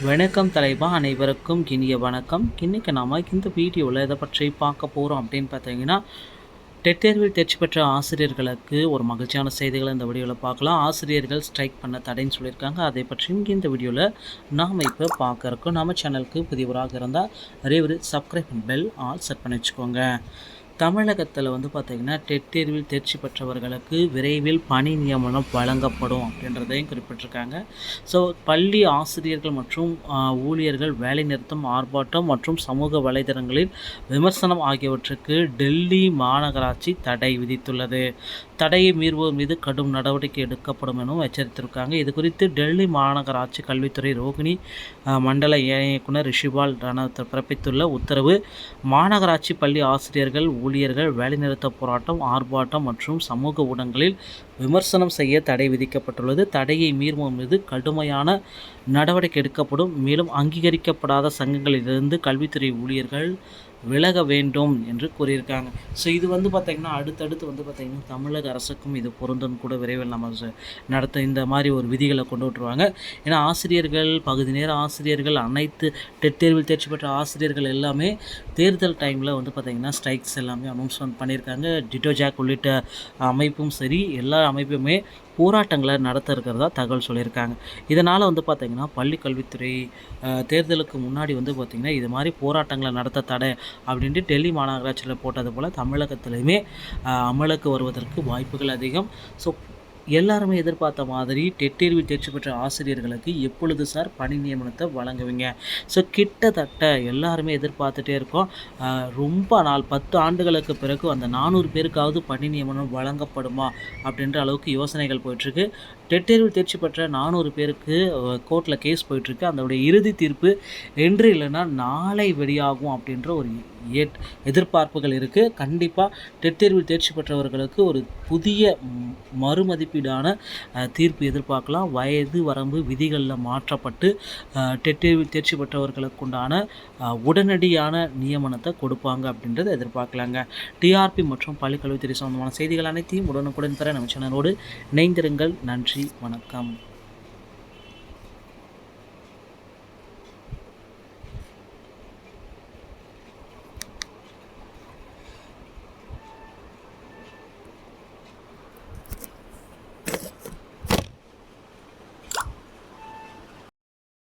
வணக்கம் தலைவா, அனைவருக்கும் இனிய வணக்கம். இன்றைக்கி நாம் இந்த வீடியோவில் எதை பற்றி பார்க்க போகிறோம் அப்படின்னு பார்த்தீங்கன்னா, டெட் தேர்வில் தேர்ச்சி பெற்ற ஆசிரியர்களுக்கு ஒரு மகிழ்ச்சியான செய்திகளை இந்த வீடியோவில் பார்க்கலாம். ஆசிரியர்கள் ஸ்ட்ரைக் பண்ண தடைன்னு சொல்லியிருக்காங்க. அதை பற்றியும் இந்த வீடியோவில் நாம் இப்போ பார்க்க இருக்கோம். நம்ம சேனலுக்கு புதியவராக இருந்தால் நிறைய ஒரு subscribe and bell all set பண்ணி வச்சுக்கோங்க. தமிழகத்தில் பார்த்திங்கன்னா டெட் தேர்வில் தேர்ச்சி பெற்றவர்களுக்கு விரைவில் பணி நியமனம் வழங்கப்படும் அப்படின்றதையும் குறிப்பிட்டிருக்காங்க. ஸோ பள்ளி ஆசிரியர்கள் மற்றும் ஊழியர்கள் வேலைநிறுத்தம், ஆர்ப்பாட்டம் மற்றும் சமூக வலைதளங்களில் விமர்சனம் ஆகியவற்றுக்கு டெல்லி மாநகராட்சி தடை விதித்துள்ளது. தடையை மீறுவோர் மீது கடும் நடவடிக்கை எடுக்கப்படும் எனவும் எச்சரித்திருக்காங்க. இது குறித்து டெல்லி மாநகராட்சி கல்வித்துறை ரோகிணி மண்டல இயக்குனர் ரிஷிபால் ரணவத் பிறப்பித்துள்ள உத்தரவு, மாநகராட்சி பள்ளி ஆசிரியர்கள் ஊழியர்கள் வேலைநிறுத்த போராட்டம், ஆர்ப்பாட்டம் மற்றும் சமூக ஊடகங்களில் விமர்சனம் செய்ய தடை விதிக்கப்பட்டுள்ளது. தடையை மீறுவோர் மீது கடுமையான நடவடிக்கை எடுக்கப்படும். மேலும் அங்கீகரிக்கப்படாத சங்கங்களிலிருந்து கல்வித்துறை ஊழியர்கள் விலக வேண்டும் என்று கூறியிருக்காங்க. ஸோ இது பார்த்திங்கன்னா அடுத்தடுத்து பார்த்திங்கன்னா தமிழக அரசுக்கும் இது பொருந்தும் கூட விரைவில் நம்ம நடத்த இந்த மாதிரி ஒரு விதிகளை கொண்டு விட்டுருவாங்க. ஏன்னா ஆசிரியர்கள், பகுதி நேர ஆசிரியர்கள், அனைத்து டெட் தேர்வில் தேர்ச்சி பெற்ற ஆசிரியர்கள் எல்லாமே தேர்தல் டைமில் பார்த்திங்கன்னா ஸ்ட்ரைக்ஸ் எல்லாமே அனௌன்ஸ்மெண்ட் பண்ணியிருக்காங்க. டிட்டோஜாக் உள்ளிட்ட அமைப்பும் சரி, எல்லா அமைப்புமே போராட்டங்களை நடத்த இருக்கிறதா தகவல் சொல்லியிருக்காங்க. இதனால் பார்த்திங்கன்னா பள்ளி கல்வித்துறை தேர்தலுக்கு முன்னாடி பார்த்திங்கன்னா இது மாதிரி போராட்டங்களை நடத்த தடை அப்படின்ட்டு டெல்லி மாநகராட்சியில் போட்டது போல் தமிழகத்திலையுமே அமலுக்கு வருவதற்கு வாய்ப்புகள் அதிகம். ஸோ எல்லாருமே எதிர்பார்த்த மாதிரி டெட் தேர்வில் தேர்ச்சி பெற்ற ஆசிரியர்களுக்கு எப்பொழுது சார் பணி நியமனத்தை வழங்குவீங்க? ஸோ கிட்டத்தட்ட எல்லாருமே எதிர்பார்த்துட்டே இருக்கோம். ரொம்ப நாள் 10 ஆண்டுகளுக்கு பிறகு அந்த 400 பேருக்காவது பணி நியமனம் வழங்கப்படுமா அப்படின்ற அளவுக்கு யோசனைகள் போயிட்டுருக்கு. டெட் தேர்வில் தேர்ச்சி பெற்ற 400 பேருக்கு கோர்ட்டில் கேஸ் போயிட்டுருக்கு. அதோடைய இறுதி தீர்ப்பு என்று இல்லைன்னா நாளை வெளியாகும் அப்படின்ற ஒரு எதிர்பார்ப்புகள் இருக்குது. கண்டிப்பாக டெட் தேர்வில் தேர்ச்சி பெற்றவர்களுக்கு ஒரு புதிய மறுமதிப்பீடான தீர்ப்பு எதிர்பார்க்கலாம். வயது வரம்பு விதிகளில் மாற்றப்பட்டு டெட் தேர்வில் தேர்ச்சி பெற்றவர்களுக்கு உண்டான உடனடியான நியமனத்தை கொடுப்பாங்க அப்படின்றத எதிர்பார்க்கலாங்க. டிஆர்பி மற்றும் பள்ளிக்கல்வித்துறை சம்பந்தமான செய்திகள் அனைத்தையும் உடனுக்குடன் பெற நம்ம சேனலோடு இணைந்திருங்கள். நன்றி, வணக்கம்.